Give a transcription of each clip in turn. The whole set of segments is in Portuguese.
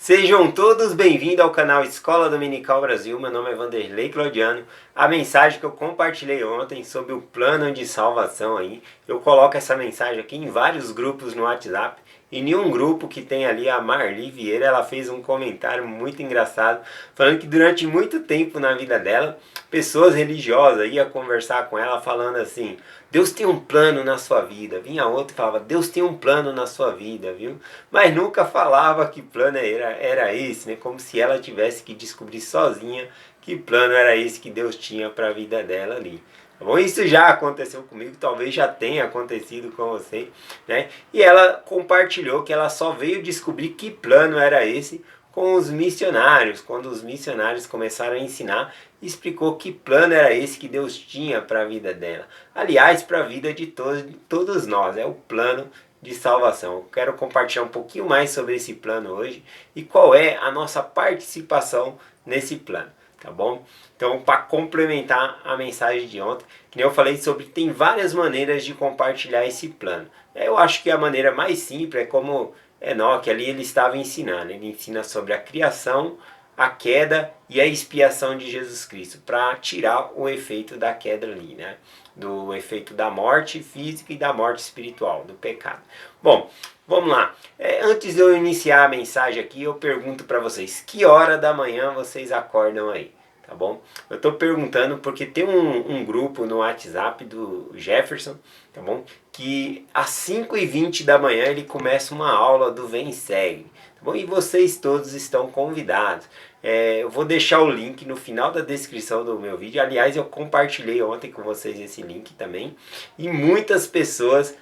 Sejam todos bem-vindos ao canal Escola Dominical Brasil. Meu nome é Vanderlei Claudiano. A mensagem que eu compartilhei ontem sobre o plano de salvação aí, eu coloco essa mensagem aqui em vários grupos no WhatsApp. E em um grupo que tem ali a Marli Vieira, ela fez um comentário muito engraçado, falando que durante muito tempo na vida dela, pessoas religiosas iam conversar com ela falando assim: Deus tem um plano na sua vida. Vinha outro e falava: Deus tem um plano na sua vida, viu? Mas nunca falava que plano era esse, né? Como se ela tivesse que descobrir sozinha que plano era esse que Deus tinha para a vida dela ali. Tá bom? Isso já aconteceu comigo, talvez já tenha acontecido com você, né? E ela compartilhou que ela só veio descobrir que plano era esse com os missionários, quando os missionários começaram a ensinar, explicou que plano era esse que Deus tinha para a vida dela. Aliás, para a vida de todos nós, é o plano de salvação. Eu quero compartilhar um pouquinho mais sobre esse plano hoje e qual é a nossa participação nesse plano, tá bom? Então, para complementar a mensagem de ontem, que nem eu falei sobre, tem várias maneiras de compartilhar esse plano. Eu acho que a maneira mais simples é como Enoque ali ele estava ensinando. Ele ensina sobre a criação, a queda e a expiação de Jesus Cristo, para tirar o efeito da queda ali, né? Do efeito da morte física e da morte espiritual, do pecado. Bom, vamos lá. Antes de eu iniciar a mensagem aqui, eu pergunto para vocês: que hora da manhã vocês acordam aí? Tá bom? Eu estou perguntando porque tem um grupo no WhatsApp do Jefferson, tá bom? Que às 5h20 da manhã ele começa uma aula do Vem e Segue, tá bom? E vocês todos estão convidados. Eu vou deixar o link no final da descrição do meu vídeo. Aliás, eu compartilhei ontem com vocês esse link também. E muitas pessoas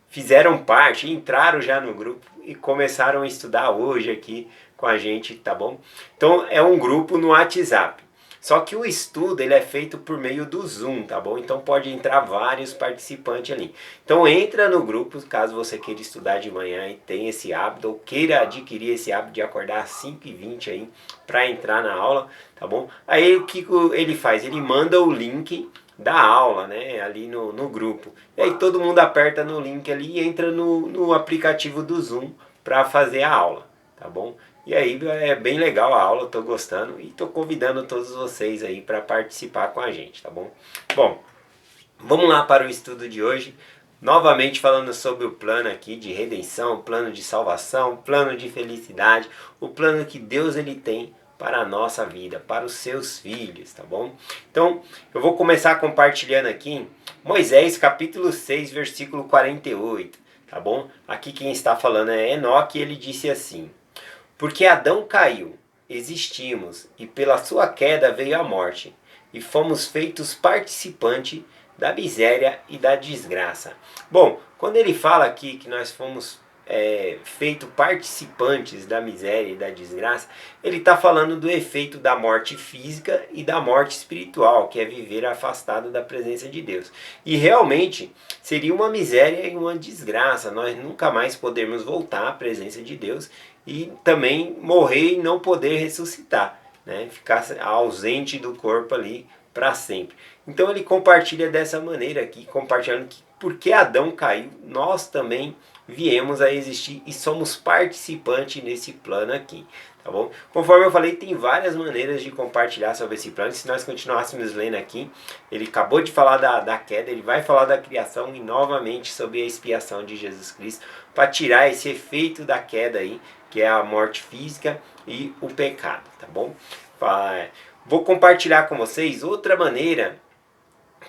fizeram parte, entraram já no grupo e começaram a estudar hoje aqui com a gente, tá bom? Então é um grupo no WhatsApp. Só que o estudo ele é feito por meio do Zoom, tá bom? Então pode entrar vários participantes ali. Então entra no grupo, caso você queira estudar de manhã e tenha esse hábito, ou queira adquirir esse hábito de acordar às 5h20 aí, para entrar na aula, tá bom? Aí o que ele faz? Ele manda o link da aula, né, ali no grupo. E aí todo mundo aperta no link ali e entra no aplicativo do Zoom para fazer a aula, tá bom? E aí é bem legal a aula, estou gostando e estou convidando todos vocês aí para participar com a gente, tá bom? Bom, vamos lá para o estudo de hoje. Novamente falando sobre o plano aqui de redenção, o plano de salvação, o plano de felicidade, o plano que Deus ele tem para a nossa vida, para os seus filhos, tá bom? Então, eu vou começar compartilhando aqui Moisés capítulo 6, versículo 48, tá bom? Aqui quem está falando é Enoque, ele disse assim: porque Adão caiu, existimos, e pela sua queda veio a morte, e fomos feitos participantes da miséria e da desgraça. Bom, quando ele fala aqui que nós fomos feitos participantes da miséria e da desgraça, ele está falando do efeito da morte física e da morte espiritual, que é viver afastado da presença de Deus. E realmente seria uma miséria e uma desgraça, nós nunca mais podermos voltar à presença de Deus e também morrer e não poder ressuscitar, né? Ficar ausente do corpo ali para sempre. Então ele compartilha dessa maneira aqui, compartilhando que porque Adão caiu, nós também viemos a existir e somos participantes nesse plano aqui, tá bom? Conforme eu falei, tem várias maneiras de compartilhar sobre esse plano. Se nós continuássemos lendo aqui, ele acabou de falar da queda, ele vai falar da criação e novamente sobre a expiação de Jesus Cristo, para tirar esse efeito da queda aí, que é a morte física e o pecado, tá bom? Vou compartilhar com vocês outra maneira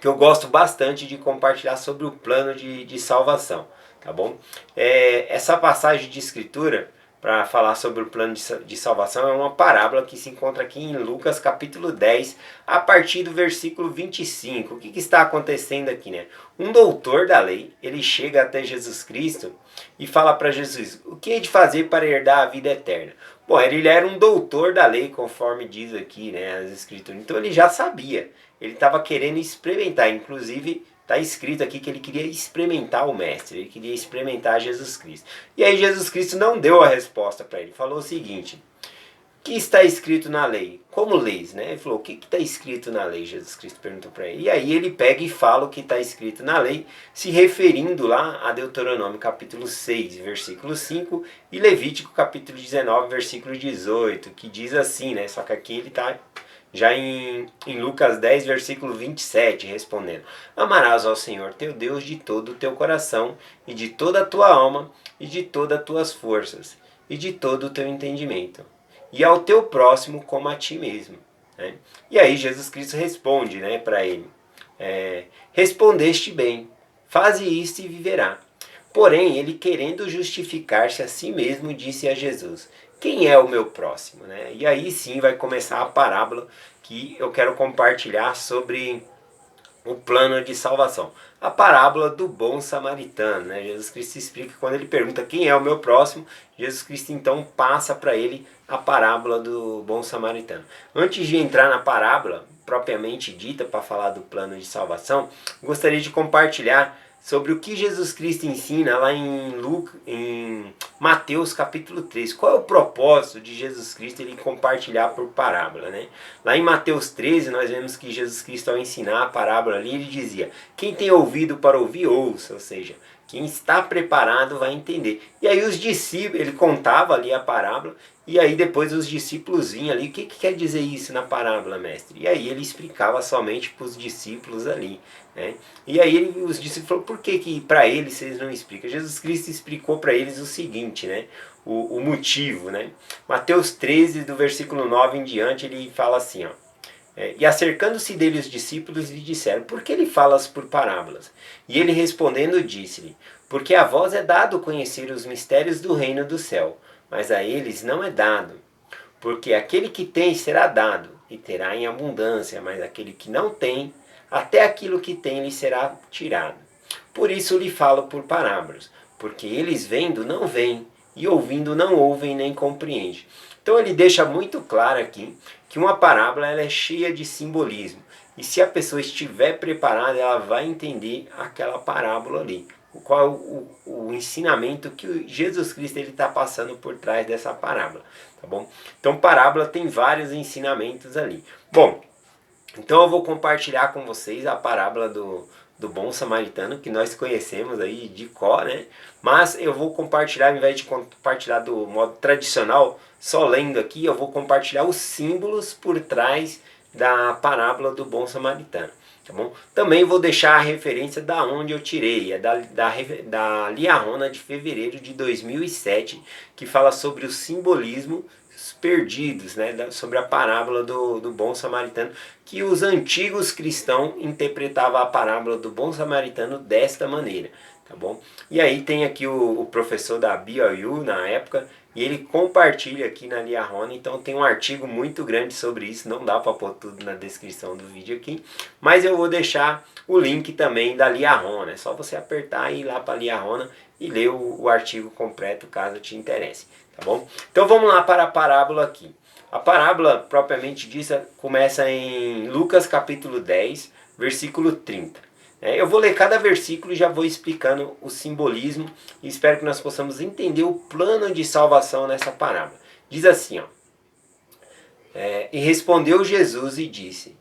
que eu gosto bastante de compartilhar sobre o plano de salvação, tá bom? Essa passagem de escritura para falar sobre o plano de salvação é uma parábola que se encontra aqui em Lucas capítulo 10, a partir do versículo 25. O que está acontecendo aqui, né? Um doutor da lei, ele chega até Jesus Cristo e fala para Jesus: o que é de fazer para herdar a vida eterna? Bom, ele era um doutor da lei, conforme diz aqui, né, as escrituras. Então ele já sabia, ele estava querendo experimentar, inclusive está escrito aqui que ele queria experimentar o Mestre, ele queria experimentar Jesus Cristo. E aí Jesus Cristo não deu a resposta para ele, falou o seguinte: o que está escrito na lei? como lês, né? Ele falou, o que está escrito na lei? Jesus Cristo perguntou para ele. E aí ele pega e fala o que está escrito na lei, se referindo lá a Deuteronômio capítulo 6, versículo 5, e Levítico capítulo 19, versículo 18, que diz assim, né? Só que aqui ele está já em Lucas 10, versículo 27, respondendo: Amarás ao Senhor teu Deus de todo o teu coração, e de toda a tua alma, e de todas as tuas forças, e de todo o teu entendimento, e ao teu próximo como a ti mesmo. Né? E aí Jesus Cristo responde, né, para ele: respondeste bem, faze isto e viverá. Porém, ele, querendo justificar-se a si mesmo, disse a Jesus: quem é o meu próximo? Né? E aí sim vai começar a parábola que eu quero compartilhar sobre o plano de salvação. A parábola do bom samaritano. Né? Jesus Cristo explica, quando ele pergunta quem é o meu próximo, Jesus Cristo então passa para ele a parábola do bom samaritano. Antes de entrar na parábola propriamente dita para falar do plano de salvação, gostaria de compartilhar sobre o que Jesus Cristo ensina lá em Mateus capítulo 3. Qual é o propósito de Jesus Cristo ele compartilhar por parábola, né? Lá em Mateus 13 nós vemos que Jesus Cristo, ao ensinar a parábola ali, ele dizia: quem tem ouvido para ouvir, ouça. Ou seja, quem está preparado vai entender. E aí os discípulos, ele contava ali a parábola, e aí depois os discípulos vinham ali: o que quer dizer isso na parábola, mestre? E aí ele explicava somente para os discípulos ali. Né? E aí os discípulos falaram: por que para eles vocês não explicam? Jesus Cristo explicou para eles o seguinte, né? O motivo. Né? Mateus 13, do versículo 9 em diante, ele fala assim, ó: e acercando-se dele os discípulos lhe disseram: por que ele falas por parábolas? E ele respondendo disse-lhe: porque a vós é dado conhecer os mistérios do reino do céu, mas a eles não é dado. Porque aquele que tem será dado, e terá em abundância, mas aquele que não tem, até aquilo que tem lhe será tirado. Por isso lhe falo por parábolas, porque eles vendo não veem, e ouvindo não ouvem nem compreendem. Então ele deixa muito claro aqui que uma parábola ela é cheia de simbolismo. E se a pessoa estiver preparada, ela vai entender aquela parábola ali. Qual é o ensinamento que Jesus Cristo está passando por trás dessa parábola. Tá bom? Então parábola tem vários ensinamentos ali. Bom, então eu vou compartilhar com vocês a parábola do bom samaritano, que nós conhecemos aí de cor, né? Mas eu vou compartilhar, ao invés de compartilhar do modo tradicional, só lendo aqui, eu vou compartilhar os símbolos por trás da parábola do bom samaritano. Tá bom? Também vou deixar a referência da onde eu tirei, é da Liahona de fevereiro de 2007, que fala sobre o simbolismo perdidos, né, sobre a parábola do bom samaritano, que os antigos cristãos interpretavam a parábola do bom samaritano desta maneira, tá bom? E aí tem aqui o professor da BYU na época, e ele compartilha aqui na Liahona, então tem um artigo muito grande sobre isso, não dá para pôr tudo na descrição do vídeo aqui, mas eu vou deixar o link também da Liahona, é só você apertar e ir lá para a Liahona e ler o artigo completo caso te interesse. Tá bom? Então vamos lá para a parábola aqui. A parábola, propriamente dita, começa em Lucas capítulo 10, versículo 30. Eu vou ler cada versículo e já vou explicando o simbolismo e espero que nós possamos entender o plano de salvação nessa parábola. Diz assim, ó: e respondeu Jesus e disse: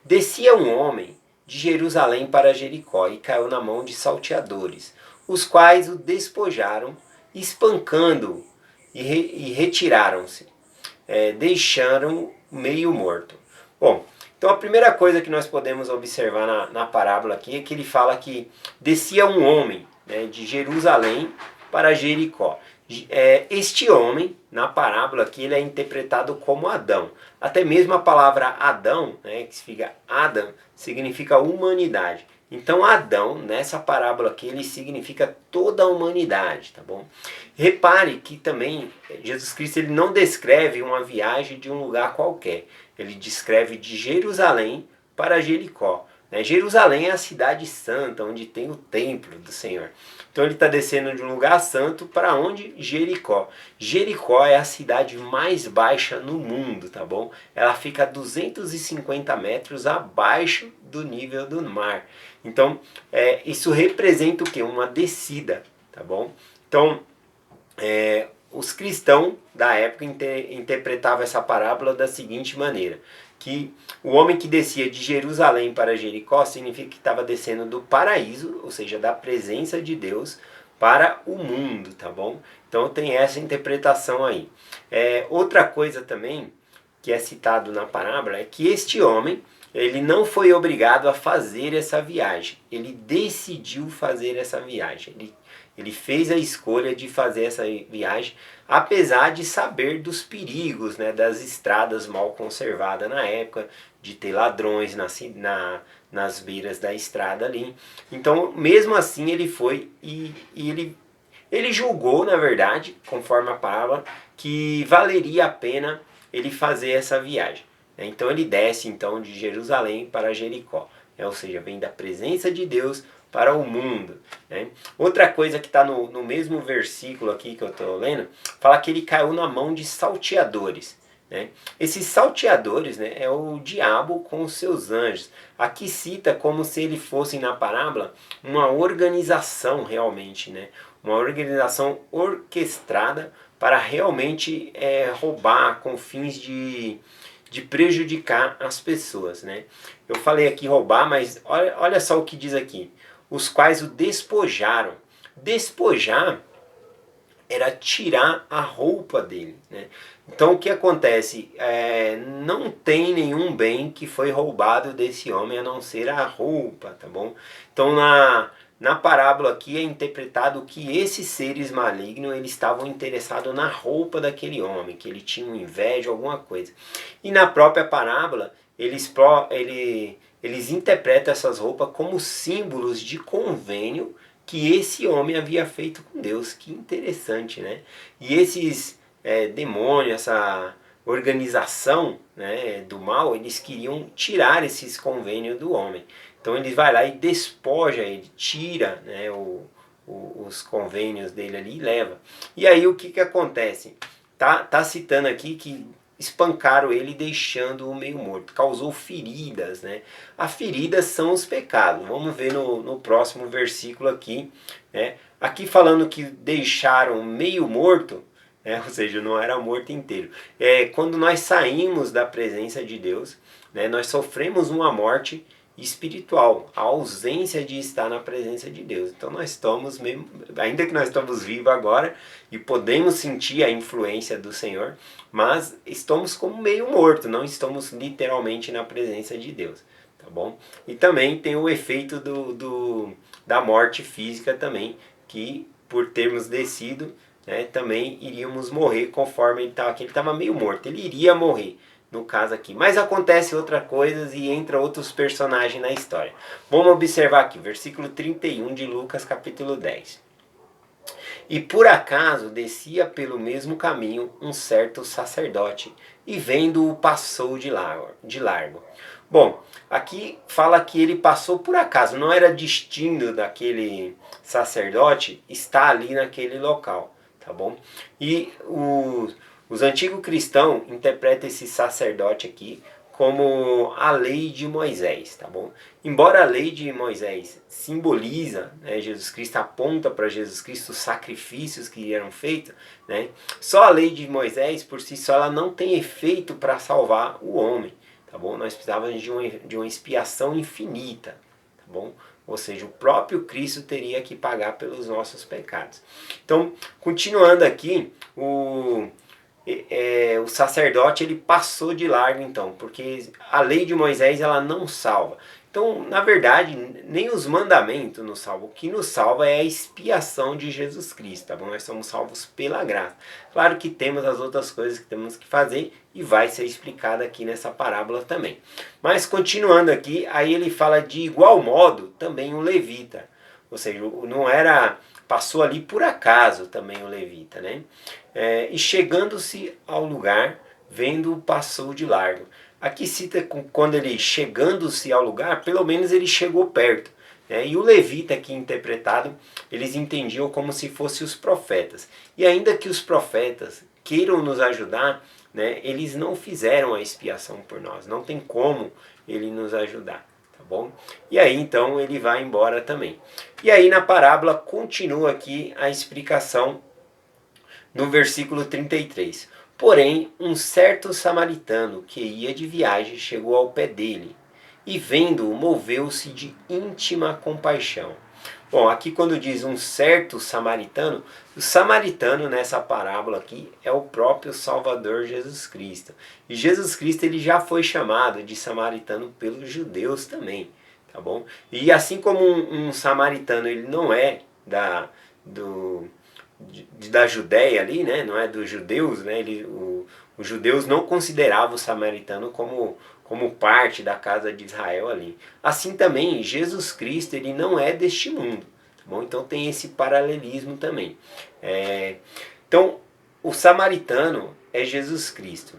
descia um homem de Jerusalém para Jericó e caiu na mão de salteadores, os quais o despojaram, espancando-o, e retiraram-se, deixaram meio morto. Bom, então a primeira coisa que nós podemos observar na parábola aqui é que ele fala que descia um homem, né, de Jerusalém para Jericó. Este homem, na parábola aqui, ele é interpretado como Adão. Até mesmo a palavra Adão, né, que significa Adam, significa humanidade. Então Adão, nessa parábola aqui, ele significa toda a humanidade, tá bom? Repare que também Jesus Cristo ele não descreve uma viagem de um lugar qualquer. Ele descreve de Jerusalém para Jericó. Jerusalém é a cidade santa, onde tem o templo do Senhor. Então ele está descendo de um lugar santo para onde? Jericó. Jericó é a cidade mais baixa no mundo, tá bom? Ela fica a 250 metros abaixo do nível do mar. Então isso representa o quê? Uma descida, tá bom? Então os cristãos da época interpretavam essa parábola da seguinte maneira, que o homem que descia de Jerusalém para Jericó significa que estava descendo do paraíso, ou seja, da presença de Deus, para o mundo, tá bom? Então tem essa interpretação aí. Outra coisa também que é citado na parábola é que este homem, ele não foi obrigado a fazer essa viagem, ele decidiu fazer essa viagem, ele fez a escolha de fazer essa viagem, apesar de saber dos perigos, né, das estradas mal conservadas na época, de ter ladrões nas beiras da estrada ali. Então, mesmo assim, ele foi e ele julgou, na verdade, conforme a palavra, que valeria a pena ele fazer essa viagem. Então, ele desce então de Jerusalém para Jericó, ou seja, vem da presença de Deus para o mundo. Né? Outra coisa que está no mesmo versículo aqui que eu estou lendo, fala que ele caiu na mão de salteadores. Né? Esses salteadores, né, é o diabo com os seus anjos. Aqui cita como se ele fosse na parábola uma organização realmente, né? Uma organização orquestrada para realmente roubar com fins de prejudicar as pessoas. Né? Eu falei aqui roubar, mas olha só o que diz aqui. Os quais o despojaram. Despojar era tirar a roupa dele. Né? Então o que acontece? Não tem nenhum bem que foi roubado desse homem a não ser a roupa, tá bom? Então na parábola aqui é interpretado que esses seres malignos eles estavam interessados na roupa daquele homem, que ele tinha uma inveja, alguma coisa. E na própria parábola eles interpretam essas roupas como símbolos de convênio que esse homem havia feito com Deus. Que interessante, né? E esses demônios, essa organização, né, do mal, eles queriam tirar esses convênios do homem. Então ele vai lá e despoja ele, tira, né, os convênios dele ali e leva. E aí o que acontece? Tá citando aqui que espancaram ele deixando-o meio morto, causou feridas, né? As feridas são os pecados. Vamos ver no próximo versículo aqui, né? Aqui falando que deixaram meio morto, né? Ou seja, não era morto inteiro. Quando nós saímos da presença de Deus, né? Nós sofremos uma morte espiritual, a ausência de estar na presença de Deus. Então nós estamos mesmo, ainda que nós estamos vivos agora e podemos sentir a influência do Senhor, mas estamos como meio morto, não estamos literalmente na presença de Deus, tá bom? E também tem o efeito da morte física também, que por termos descido, né, também iríamos morrer conforme ele estava aqui. Ele estava meio morto, ele iria morrer no caso aqui. Mas acontece outras coisas e entra outros personagens na história. Vamos observar aqui, versículo 31 de Lucas capítulo 10. E por acaso descia pelo mesmo caminho um certo sacerdote, e vendo-o passou de largo. Bom, aqui fala que ele passou por acaso, não era destino daquele sacerdote estar ali naquele local, tá bom? E os antigos cristãos interpretam esse sacerdote aqui como a lei de Moisés, tá bom? Embora a lei de Moisés simboliza, né, Jesus Cristo, aponta para Jesus Cristo os sacrifícios que eram feitos, né? Só a lei de Moisés por si só ela não tem efeito para salvar o homem, tá bom? Nós precisávamos de uma expiação infinita, tá bom? Ou seja, o próprio Cristo teria que pagar pelos nossos pecados. Então, continuando aqui, o sacerdote ele passou de largo então, porque a lei de Moisés ela não salva. Então, na verdade, nem os mandamentos nos salvam. O que nos salva é a expiação de Jesus Cristo, tá bom? Nós somos salvos pela graça. Claro que temos as outras coisas que temos que fazer e vai ser explicado aqui nessa parábola também. Mas continuando aqui, aí ele fala de igual modo também o levita. Ou seja, não era... Passou ali por acaso também o levita, né? E chegando-se ao lugar, vendo-o passou de largo. Aqui cita quando ele chegando-se ao lugar, pelo menos ele chegou perto. Né? E o levita aqui interpretado, eles entendiam como se fossem os profetas. E ainda que os profetas queiram nos ajudar, né, eles não fizeram a expiação por nós. Não tem como ele nos ajudar. Bom? E aí então ele vai embora também. E aí na parábola continua aqui a explicação no versículo 33. Porém, um certo samaritano que ia de viagem chegou ao pé dele e, vendo-o, moveu-se de íntima compaixão. Bom, aqui quando diz um certo samaritano, o samaritano nessa parábola aqui é o próprio Salvador Jesus Cristo. E Jesus Cristo ele já foi chamado de samaritano pelos judeus também, tá bom? E assim como um samaritano ele não é da Judéia ali, né? Não é dos judeus, né? Os judeus não consideravam o samaritano como parte da casa de Israel ali. Assim também, Jesus Cristo ele não é deste mundo. Tá bom? Então tem esse paralelismo também. Então, o samaritano é Jesus Cristo.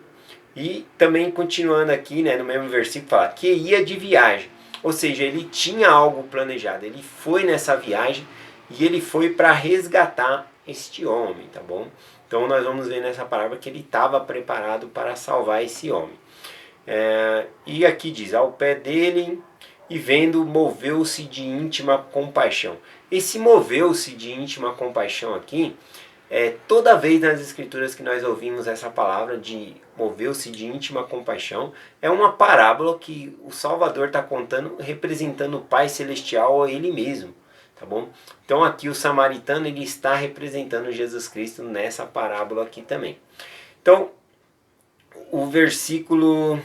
E também continuando aqui, né, no mesmo versículo, fala que ia de viagem. Ou seja, ele tinha algo planejado. Ele foi nessa viagem e ele foi para resgatar este homem, tá bom? Então nós vamos ver nessa parábola que ele estava preparado para salvar esse homem. E aqui diz, ao pé dele, e vendo, moveu-se de íntima compaixão. Esse moveu-se de íntima compaixão aqui, toda vez nas escrituras que nós ouvimos essa palavra de moveu-se de íntima compaixão, é uma parábola que o Salvador está contando, representando o Pai Celestial a ele mesmo. Tá bom? Então aqui o samaritano ele está representando Jesus Cristo nessa parábola aqui também. Então, o versículo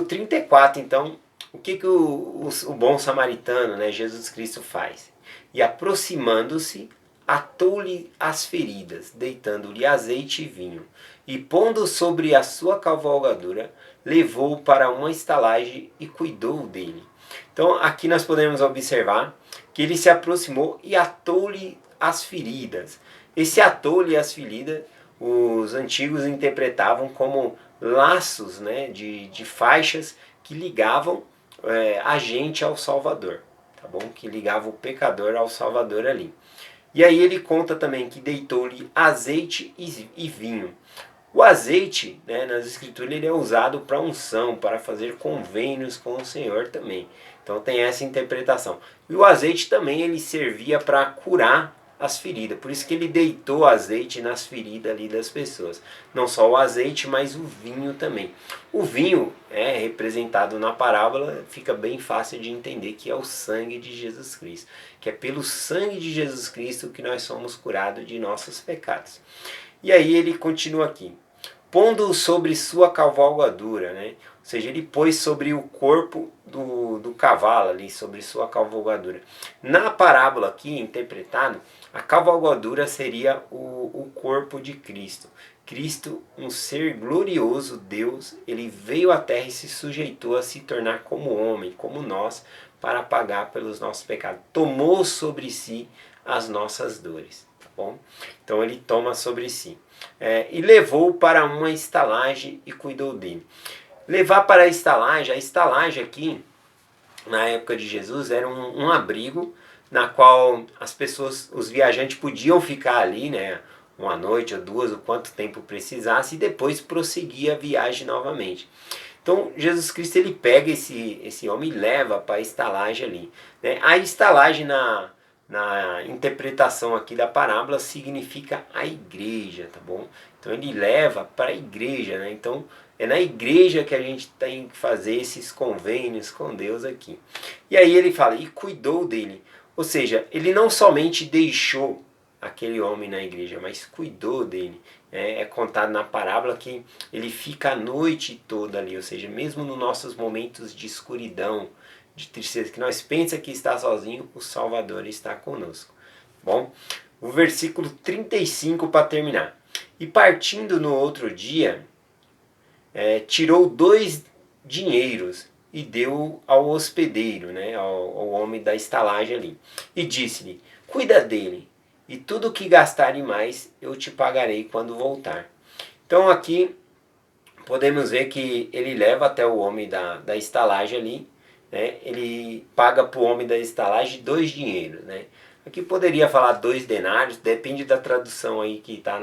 34, então, o que o bom samaritano, né, Jesus Cristo faz? E aproximando-se, atou-lhe as feridas, deitando-lhe azeite e vinho, e pondo sobre a sua cavalgadura, levou-o para uma estalagem e cuidou dele. Então aqui nós podemos observar que ele se aproximou e atou-lhe as feridas. Esse atou-lhe as feridas, os antigos interpretavam como laços, né, de faixas que ligavam a gente ao Salvador, tá bom? Que ligava o pecador ao Salvador ali. E aí ele conta também que deitou-lhe azeite e vinho. O azeite, né, nas escrituras, ele é usado para unção, para fazer convênios com o Senhor também. Então tem essa interpretação. E o azeite também ele servia para curar as feridas. Por isso que ele deitou azeite nas feridas ali das pessoas. Não só o azeite, mas o vinho também. O vinho é representado na parábola, fica bem fácil de entender que é o sangue de Jesus Cristo. Que é pelo sangue de Jesus Cristo que nós somos curados de nossos pecados. E aí ele continua aqui. Pondo sobre sua cavalgadura, né? Ou seja, ele pôs sobre o corpo do cavalo ali, sobre sua cavalgadura. Na parábola aqui, interpretado, a cavalgadura seria o corpo de Cristo. Cristo, um ser glorioso, Deus, ele veio à terra e se sujeitou a se tornar como homem, como nós, para pagar pelos nossos pecados. Tomou sobre si as nossas dores, tá bom? Então ele toma sobre si. E levou para uma estalagem e cuidou dele. Levar para a estalagem aqui, na época de Jesus, era um abrigo na qual as pessoas, os viajantes podiam ficar ali, né, uma noite ou duas, ou quanto tempo precisasse, e depois prosseguia a viagem novamente. Então Jesus Cristo ele pega esse homem e leva para a estalagem ali, né? A estalagem na interpretação aqui da parábola significa a igreja, tá bom? Então ele leva para a igreja, né? Então é na igreja que a gente tem que fazer esses convênios com Deus aqui. E aí ele fala, e cuidou dele. Ou seja, ele não somente deixou aquele homem na igreja, mas cuidou dele. É contado na parábola que ele fica a noite toda ali, ou seja, mesmo nos nossos momentos de escuridão, de tristeza, que nós pensa que está sozinho, o Salvador está conosco. Bom, o versículo 35 para terminar. E partindo no outro dia, tirou 2 dinheiros e deu ao hospedeiro, né, ao homem da estalagem ali. E disse-lhe, cuida dele, e tudo que gastarem mais eu te pagarei quando voltar. Então aqui podemos ver que ele leva até o homem da estalagem ali, né? Ele paga para o homem da estalagem 2 dinheiros, né? Aqui poderia falar 2 denários, depende da tradução aí que está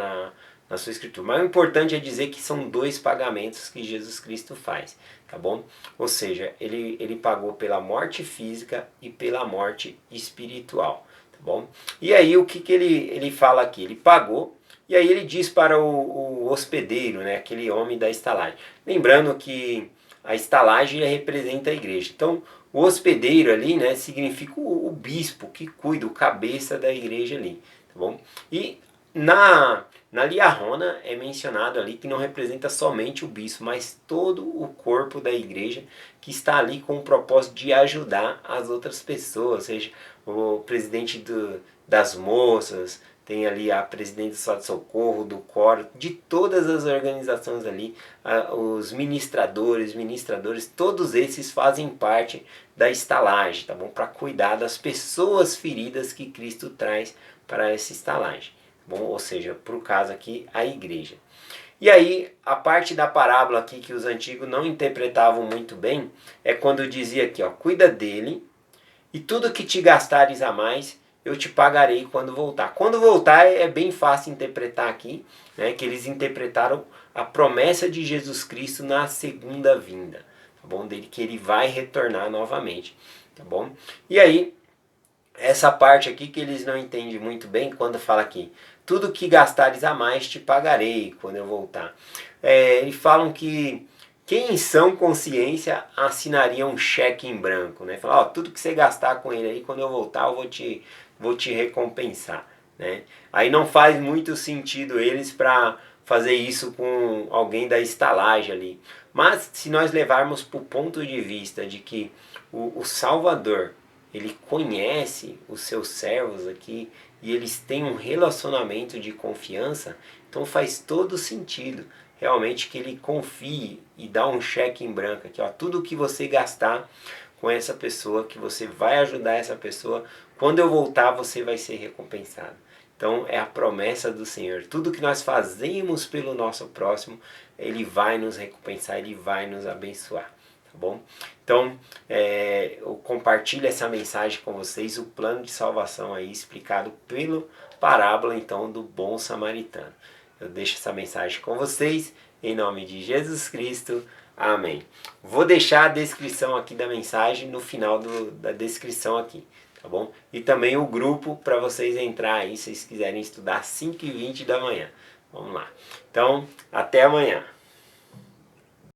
na sua escritura. Mas o importante é dizer que são 2 pagamentos que Jesus Cristo faz, tá bom? Ou seja, ele pagou pela morte física e pela morte espiritual, tá bom? E aí o que ele fala aqui? Ele pagou, e aí ele diz para o hospedeiro, né, aquele homem da estalagem. Lembrando que a estalagem representa a igreja. Então, o hospedeiro ali, né, significa o bispo que cuida, o cabeça da igreja ali, tá bom? E na liarrona é mencionado ali que não representa somente o bispo, mas todo o corpo da igreja que está ali com o propósito de ajudar as outras pessoas, ou seja, o presidente das moças, tem ali a presidente do Só de Socorro, do Coro, de todas as organizações ali, os ministradores, todos esses fazem parte da estalagem, tá bom? Para cuidar das pessoas feridas que Cristo traz para essa estalagem, tá bom? Ou seja, para o caso aqui, a igreja. E aí, a parte da parábola aqui que os antigos não interpretavam muito bem, é quando dizia aqui, ó, cuida dele, e tudo que te gastares a mais, eu te pagarei quando voltar. Quando voltar é bem fácil interpretar aqui, né, que eles interpretaram a promessa de Jesus Cristo na segunda vinda, tá bom? Dele que ele vai retornar novamente, tá bom? E aí, essa parte aqui que eles não entendem muito bem, quando fala aqui, tudo que gastares a mais te pagarei quando eu voltar. Eles falam que quem em sã consciência assinaria um cheque em branco, né? Falar, ó, tudo que você gastar com ele aí, quando eu voltar, eu vou te recompensar, né? Aí não faz muito sentido eles para fazer isso com alguém da estalagem ali. Mas se nós levarmos para o ponto de vista de que o Salvador, ele conhece os seus servos aqui e eles têm um relacionamento de confiança, então faz todo sentido realmente que ele confie e dá um cheque em branco aqui, ó, tudo que você gastar com essa pessoa, que você vai ajudar essa pessoa, quando eu voltar você vai ser recompensado. Então é a promessa do Senhor. Tudo que nós fazemos pelo nosso próximo, ele vai nos recompensar, ele vai nos abençoar. Tá bom? Então, eu compartilho essa mensagem com vocês, o plano de salvação aí explicado pelo parábola então do bom samaritano. Eu deixo essa mensagem com vocês, em nome de Jesus Cristo. Amém. Vou deixar a descrição aqui da mensagem no final da descrição aqui, tá bom? E também o grupo para vocês entrar aí, se vocês quiserem estudar 5h20 da manhã. Vamos lá. Então, até amanhã.